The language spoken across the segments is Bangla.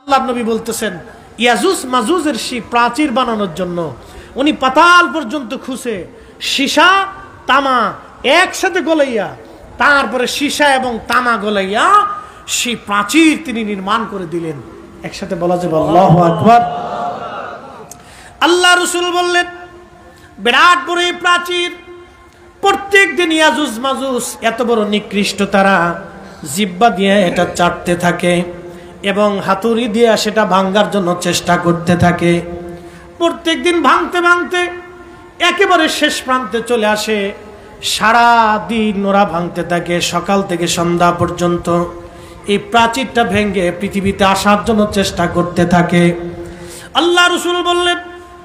আল্লাহর নবী বলতেছেন ইয়াজুজ মাজুজের সেই প্রাচীর বানানোর জন্য উনি পাতাল পর্যন্ত খুঁজে সীসা তামা একসাথে গলাইয়া, তারপরে সীসা এবং তামা গলাইয়া সেই প্রাচীর তিনি নির্মাণ করে দিলেন। একসাথে বলা যাবে আল্লাহু আকবার। আল্লাহ রাসূল বললেন বিরাট বড় এই প্রাচীর, প্রত্যেক দিন ইয়াজুজ মাজুজ এত বড় নিকৃষ্ট তারা জিহ্বা দিয়ে এটা চাটতে থাকে এবং হাতুড়ি দিয়ে সেটা ভাঙার জন্য চেষ্টা করতে থাকে। প্রত্যেক দিন ভাঙতে ভাঙতে একেবারে শেষ প্রান্তে চলে আসে। সারা দিন ওরা ভাঙতে থাকে, সকাল থেকে সন্ধ্যা পর্যন্ত এই প্রাচীরটা ভেঙে পৃথিবীতে আসার জন্য চেষ্টা করতে থাকে। আল্লাহ রাসূল বললেন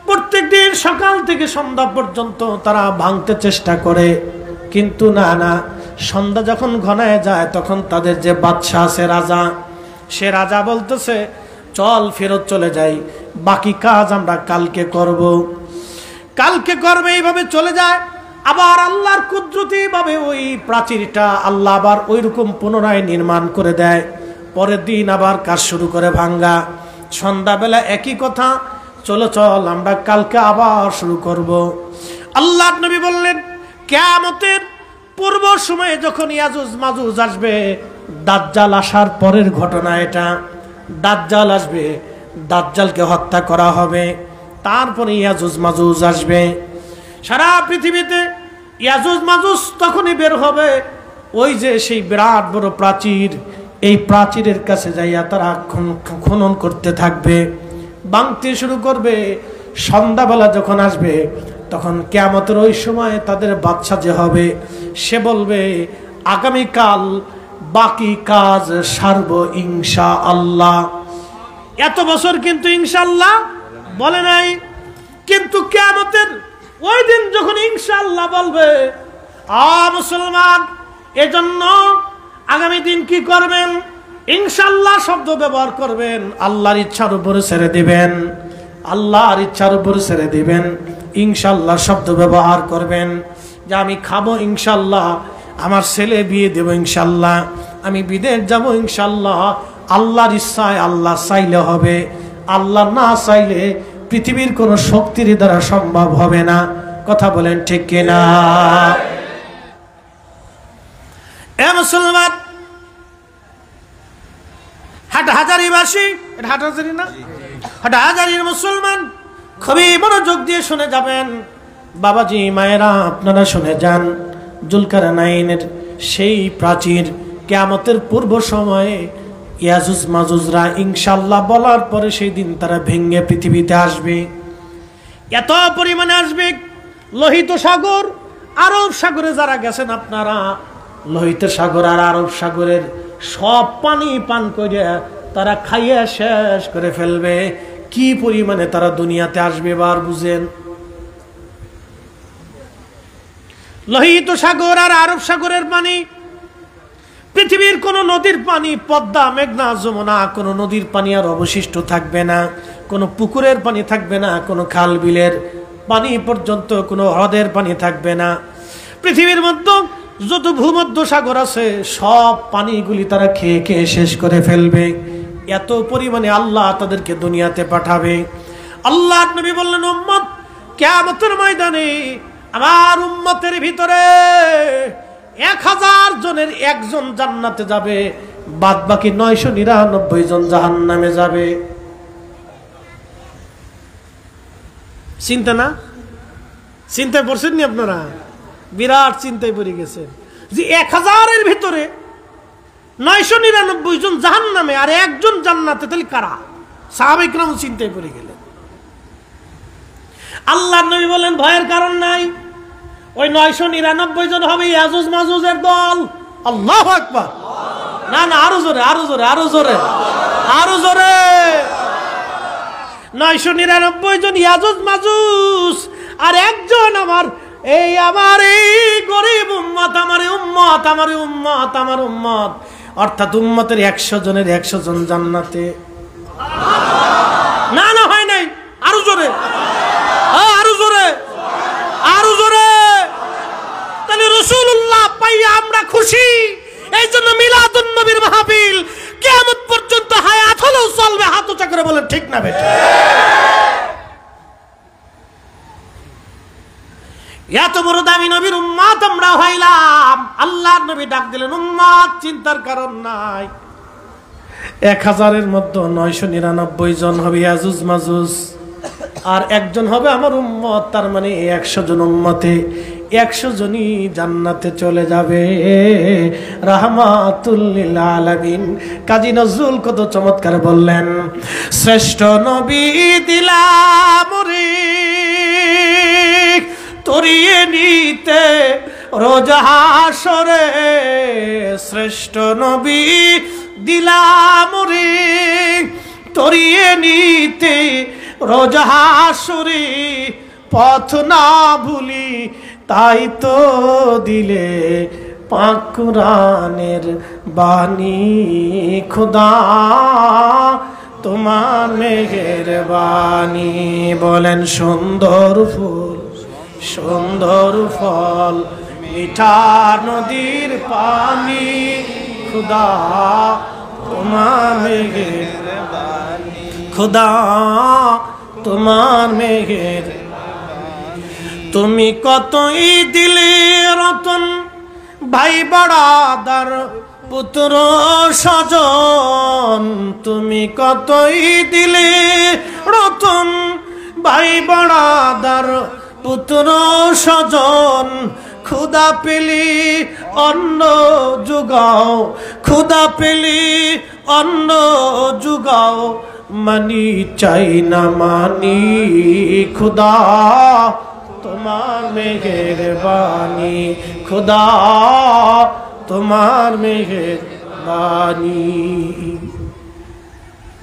প্রত্যেক দিন সকাল থেকে সন্ধ্যা পর্যন্ত তারা ভাঙতে চেষ্টা করে, কিন্তু না, সন্ধ্যা যখন ঘনায় যায় তখন তাদের যে বাদশা আছে, রাজা, সে রাজা বলতেছে চল ফেরত চলে যাই, বাকি কাজ আমরা কালকে করব। এইভাবে চলে যায়। আবার আল্লাহর কুদরতি ভাবে ওই প্রাচীরটা আল্লাহ আবার ওইরকম পুনরায় নির্মাণ করে দেয়। পরের দিন আবার কাজ শুরু করে ভাঙ্গা। সন্ধ্যাবেলা একই কথা, চল আমরা কালকে আবার শুরু করব। আল্লাহর নবী বললেন কিয়ামতের পূর্ব সময়ে যখন ইয়াজুজ মাজুজ আসবে, দাজ্জাল আসার পরের ঘটনা এটা। দাজ্জাল আসবে, দাজ্জালকে হত্যা করা হবে, তারপরে ইয়াজুজ মাজুজ আসবে। সারা পৃথিবীতে ইয়াজুজ মাজুজ তখনই বের হবে ওই যে সেই বিরাট বড় প্রাচীর, এই প্রাচীরের কাছে যাইয়া তারা খনন করতে থাকবে, ভাঙতে শুরু করবে। সন্ধ্যাবেলা যখন আসবে তখন কিয়ামতের ওই সময় তাদের বাদশা যে হবে সে বলবে আগামীকাল বাকি কাজ সারব ইনশাআল্লাহ। এত বছর কিন্তু ইনশাআল্লাহ বলে নাই, কিন্তু কিয়ামতের ওই দিন যখন ইনশাআল্লাহ বলবে, মুসলমান এজন্য আগামী দিন কি করবেন? ইনশাআল্লাহ শব্দ ব্যবহার করবেন, আল্লাহর ইচ্ছার উপরে ছেড়ে দিবেন, আল্লাহর ইচ্ছার উপরে ছেড়ে দিবেন। ইনশাআল্লাহ শব্দ ব্যবহার করবেন যে আমি খাবো ইনশাআল্লাহ, আমার ছেলে বিয়ে দেব ইনশাআল্লাহ, আমি বিদেশ যাব ইনশাআল্লাহ। আল্লাহর ইচ্ছায়, আল্লাহ চাইলে হবে, আল্লাহ না চাইলে পৃথিবীর কোন শক্তির দ্বারা সম্ভব হবে না। কথা বলেন ঠিক কিনা? এ মুসলমান, হাটহাজারীবাসী, এটা হাটহাজারী না, হাটহাজারীর মুসলমান খুবই মনোযোগ দিয়ে শুনে যাবেন। বাবাজি মায়েরা আপনারা শুনে যান, জুলকারনাইনের সেই প্রাচীর কিয়ামতের পূর্ব সময়ে ইয়াজুজ মাজুজরা ইনশাআল্লাহ বলার পরে সেই দিন তারা ভেঙে পৃথিবীতে আসবে। এত পরিমাণে আসবে, লোহিত সাগর, আরব সাগরে যারা গেছেন আপনারা, লোহিত সাগর আর আরব সাগরের সব পানি পান করে তারা খাইয়ে শেষ করে ফেলবে। কি পরিমাণে তারা দুনিয়াতে আসবে এবার বুঝেন। লোহিত সাগর আর আরব সাগরের পানি, পৃথিবীর কোন নদীর পানি, পদ্মা, মেঘনা, যমুনা, কোন নদীর পানি আর অবশিষ্ট থাকবে না, কোন পুকুরের পানি থাকবে না, কোন খাল বিলের পানি পর্যন্ত, কোন হ্রদের পানি থাকবে না। পৃথিবীর মধ্যে যত ভূমধ্য সাগর আছে সব পানিগুলি তারা খেয়ে খেয়ে শেষ করে ফেলবে। এত পরিমাণে আল্লাহ তাদেরকে দুনিয়াতে পাঠাবে। আল্লাহ নবী বললেন উম্মত কিয়ামতের ময়দানে আমার উম্মতের ভিতরে 1000 জনের একজন জান্নাতে যাবে, বাদ বাকি 999 জন জাহান্নামে যাবে। চিন্তা না? চিন্তায় পড়ছেন নি আপনারা? বিরাট চিন্তায় পড়ে গেছেন যে 1000-এর ভিতরে 999 জন জাহান্নামে আর একজন জান্নাতে, তাহলে কারা? সাহাবায়ে কেরাম চিন্তায় পড়ে গেলেন। আল্লাহর নবী বলেন ভয়ের কারণ নাই, ওই 999 জন হবে ইয়াজুজ মাজুজের দল। আল্লাহু আকবার। না, আরো জোরে, আরো জোরে, আরো জোরে, আরো জোরে। 999 জন ইয়াজুজ মাজুজ আর একজন আমার এই গরিব উম্মত, আমার উম্মত, আমার উম্মত, আমার উম্মত, অর্থাৎ উম্মতের 100 জনের 100 জন জান্নাতে। না, হয় নাই, আরো জোরে, আরো জোরে, আরো জোরে। তাহলে রাসূলুল্লাহ পাইয়া আমরা খুশি, এই জন্য মিলাদুন নবীর মাহফিল কিয়ামত পর্যন্ত হায়াত হলেও চলবে। হাত করে বলেন ঠিক না বেটা? এত বড় দামি নবীর উম্মত আমরা হইলাম, আল্লাহর নবী ডাক দিলেন উম্মত, চিন্তার কারণ নাই। 1000-এর মধ্যে 999 জন হবে ইয়াজুজ মাজুজ, আর একজন হবে আমার উম্মত। তার মানে 100 জন উম্মতে 100 জনই জান্নাতে চলে যাবে, রাহমাতুল লিল আলামিন। কাজী নজরুল কত চমৎকার বললেন, শ্রেষ্ঠ নবী দিলাম রে তরিয়ে নিতে রোজ হাসরে, শ্রেষ্ঠ নবী দিলাম রে তরিয়ে নিতে রোজ হাসরে, পথ না ভুলি তাই তো দিলে পাক কুরআনের বাণী, খোদা তোমার মেহেরবানি। বলেন সুন্দর ফুল সুন্দর ফল মিঠা নদীর পানি, খোদা তোমার মেহেরবানি, খোদা তোমার মেহের। তুমি কতই দিলে রতন ভাই বড়াদার পুত্র স্বজন, তুমি কতই দিলে রতন ভাই বড়াদার পুত্র স্বজন, খুদা পেলি অন্ন জুগাও, খুদা পেলি অন্ন জুগাও, মানি চাই না মানি, খুদা তোমার মেহেরবানি, খুদা তোমার মেহেরবানি।